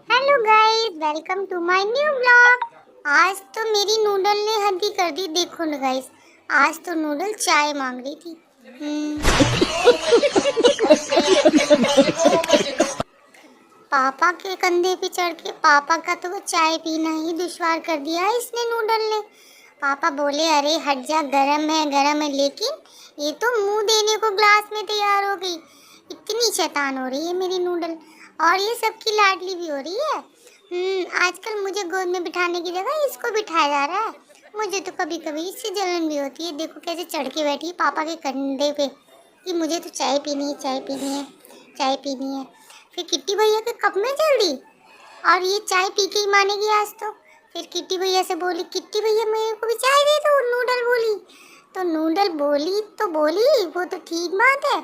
Hello guys, welcome to my new blog. आज तो मेरी नूडल ने हद ही कर दी। देखो ना गाइस, आज तो नूडल चाय मांग रही थी। पापा के कंधे पे चढ़ के पापा का तो चाय पीना ही दुश्वार कर दिया इसने नूडल ने। पापा बोले अरे हट जा, गरम है, लेकिन ये तो मुंह देने को ग्लास में तैयार हो गई। इतनी शैतान हो रही है मेरी नूडल, और ये सबकी लाडली भी हो रही है। आजकल मुझे गोद में बिठाने की जगह इसको बिठाया जा रहा है। मुझे तो कभी कभी इससे जलन भी होती है। देखो कैसे चढ़ के बैठी है पापा के कंधे पे कि मुझे तो चाय पीनी है, चाय पीनी है, चाय पीनी है। फिर किट्टी भैया के कप में चल दी और ये चाय पी के ही मानेगी आज तो। फिर किट्टी भैया से बोली, किट्टी भैया मेरे को भी चाय दे दो। नूडल बोली तो नूडल बोली तो बोली, वो तो ठीक बात है,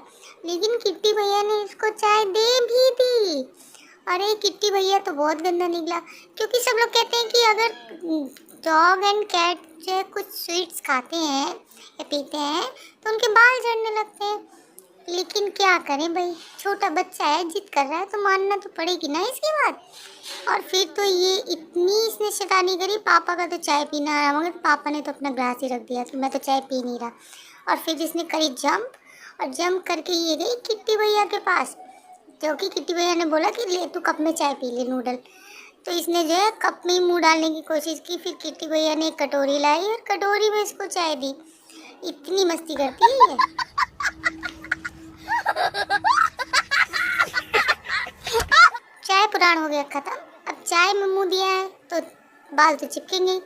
लेकिन किट्टी भैया ने इसको चाय दे भी दी। अरे किट्टी भैया तो बहुत गंदा निकला, क्योंकि सब लोग कहते हैं कि अगर डॉग एंड कैट जो कुछ स्वीट्स खाते हैं या पीते हैं तो उनके बाल झड़ने लगते हैं। लेकिन क्या करें भाई, छोटा बच्चा है, जिद कर रहा है तो मानना तो पड़ेगी ना इसकी बात। और फिर तो ये इतनी इसने शैतानी करी, पापा का तो चाय पीना आ रहा, मगर पापा ने तो अपना ग्लास ही रख दिया कि मैं तो चाय पी नहीं रहा। और फिर इसने करी जंप, और जंप करके ये गई किट्टी भैया के पास, क्योंकि किट्टी भैया ने बोला कि ले तू कप में चाय पी ले नूडल। तो इसने जो है कप में ही मुँह डालने की कोशिश की। फिर किट्टी भैया ने एक कटोरी लाई और कटोरी में इसको चाय दी। इतनी मस्ती करती है ये। चाय पुराण हो गया खत्म। अब चाय में मुंह दिया है तो बाल तो चिपकेंगे।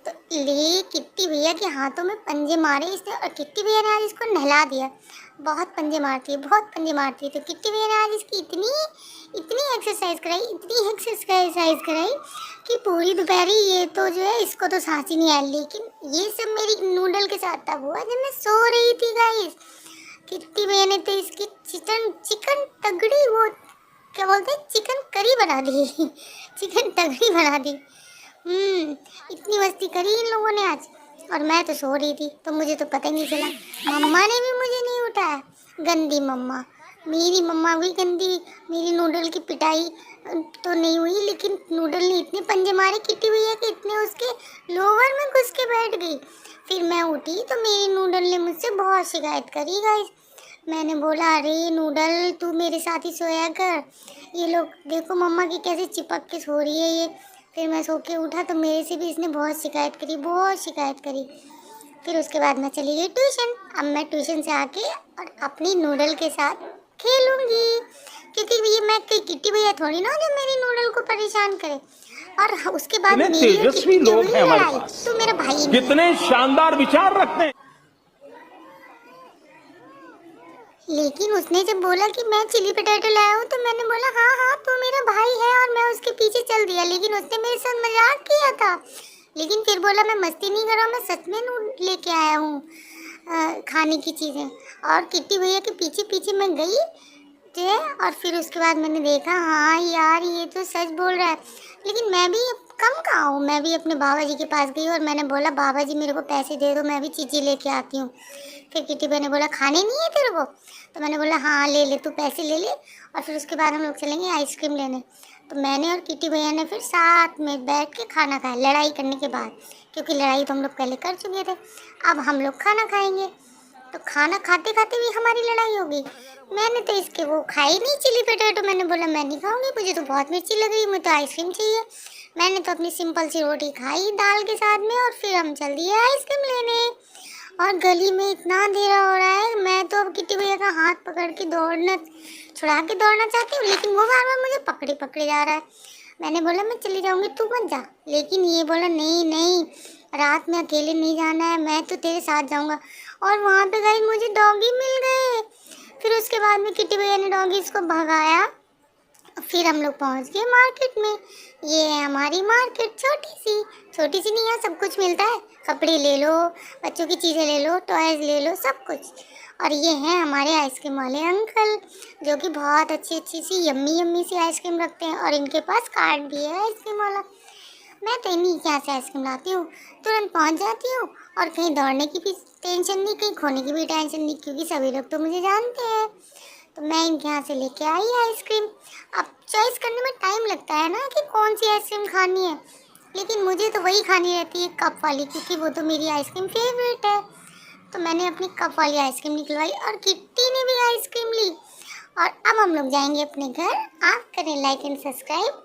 तो ले किट्टी भैया के हाथों में पंजे मारे इसने, और किट्टी भैया ने आज इसको नहला दिया। बहुत पंजे मारती है, बहुत पंजे मारती है। तो किट्टी भैया ने आज इसकी इतनी इतनी एक्सरसाइज कराई, इतनी एक्सरसाइज कराई कि पूरी दोपहरी ये तो जो है इसको तो सांस ही नहीं आई। लेकिन ये सब मेरी नूडल के साथ तब हुआ जब मैं सो रही थी गाइस। किट्टी भैया ने तो इसकी चिकन तगड़ी, वो क्या बोलते हैं, चिकन करी बना दी। चिकन तगड़ी बना दी। इतनी मस्ती करी इन लोगों ने आज, और मैं तो सो रही थी तो मुझे तो पता ही नहीं चला। मम्मा ने भी मुझे नहीं उठाया। गंदी मम्मा, मेरी मम्मा भी गंदी। मेरी नूडल की पिटाई तो नहीं हुई, लेकिन नूडल ने इतने पंजे मारे किट्टी भैया के, इतने उसके लोवर में घुस के बैठ गई। फिर मैं उठी तो मेरी नूडल ने मुझसे बहुत शिकायत करी गाइस। मैंने बोला अरे नूडल तू मेरे साथ ही सोया कर, ये लोग देखो मम्मा की कैसे चिपक के सो रही है ये। फिर मैं सो के उठा तो मेरे से भी इसने बहुत शिकायत करी, बहुत शिकायत करी। फिर उसके बाद मैं चली गई ट्यूशन। अब मैं ट्यूशन से आके और अपनी नूडल के साथ खेलूंगी, क्योंकि ये मैं कोई किट्टी भैया थोड़ी ना जो मेरी नूडल को परेशान करे। और उसके बाद इतने मेरी तेजस्वी लोग हैं हमारे पास, तो मेरा भाई कितने शानदार विचार रखते हैं। लेकिन उसने जब बोला कि मैं चिली पटेटो लाया हूँ तो मैंने बोला हाँ हाँ तू मेरा भाई है, और मैं उसके पीछे चल दिया। लेकिन उसने मेरे साथ मजाक किया था। लेकिन फिर बोला मैं मस्ती नहीं कर रहा हूँ, मैं सच में लेके आया हूँ खाने की चीज़ें। और किट्टी भैया के पीछे पीछे मैं गई थे, और फिर उसके बाद मैंने देखा हाँ यार ये तो सच बोल रहा है। लेकिन मैं भी कम कहाँ हूँ, मैं भी अपने बाबा जी के पास गई और मैंने बोला बाबा जी मेरे को पैसे दे दो, मैं भी चीज़ें लेके आती हूँ। फिर किट्टी भैया ने बोला खाने नहीं है तेरे को, तो मैंने बोला हाँ ले ले, तू पैसे ले ले, और फिर उसके बाद हम लोग चलेंगे आइसक्रीम लेने। तो मैंने और किट्टी भैया ने फिर साथ में बैठ के खाना खाया, लड़ाई करने के बाद, क्योंकि लड़ाई तो हम लोग पहले कर चुके थे। अब हम लोग खाना खाएंगे। तो खाना खाते खाते भी हमारी लड़ाई हो गई। मैंने तो इसके वो खाई नहीं चिली पटेटो, मैंने बोला मैं नहीं खाऊंगी, मुझे तो बहुत मिर्ची लग रही है, मुझे तो आइसक्रीम चाहिए। मैंने तो अपनी सिंपल सी रोटी खाई दाल के साथ में, और फिर हम चल दिए आइसक्रीम लेने। और गली में इतना अंधेरा हो रहा है, मैं तो अब किट्टी भैया का हाथ पकड़ के छुड़ा के दौड़ना चाहती हूँ, लेकिन वो बार बार मुझे पकड़े पकड़े जा रहा है। मैंने बोला मैं चली जाऊँगी, तू मत जा, लेकिन ये बोला नहीं नहीं रात में अकेले नहीं जाना है, मैं तो तेरे साथ जाऊँगा। और वहाँ पे गई मुझे डॉगी मिल गए। फिर उसके बाद में किट्टी भैया ने डॉगी इसको भगाया। फिर हम लोग पहुँच गए मार्केट में। ये है हमारी मार्केट, छोटी सी नहीं, यहाँ सब कुछ मिलता है, कपड़े ले लो, बच्चों की चीज़ें ले लो, टॉयज़ ले लो, सब कुछ। और ये हैं हमारे आइसक्रीम वाले अंकल, जो कि बहुत अच्छी सी यम्मी सी आइसक्रीम रखते हैं, और इनके पास कार्ड भी है आइसक्रीम वाला। मैं तो इन्हीं के यहाँ से आइसक्रीम लाती हूँ, तुरंत पहुँच जाती हूँ, और कहीं दौड़ने की भी टेंशन नहीं, कहीं खोने की भी टेंशन नहीं, क्योंकि सभी लोग तो मुझे जानते हैं। तो मैं इनके यहाँ से लेके आई आइसक्रीम। अब चॉइस करने में टाइम लगता है ना कि कौन सी आइसक्रीम खानी है, लेकिन मुझे तो वही खानी रहती है, कप वाली, क्योंकि वो तो मेरी आइसक्रीम फेवरेट है। तो मैंने अपनी कप वाली आइसक्रीम निकलवाई और किट्टी ने भी आइसक्रीम ली। और अब हम लोग जाएंगे अपने घर। आप करें लाइक एंड सब्सक्राइब।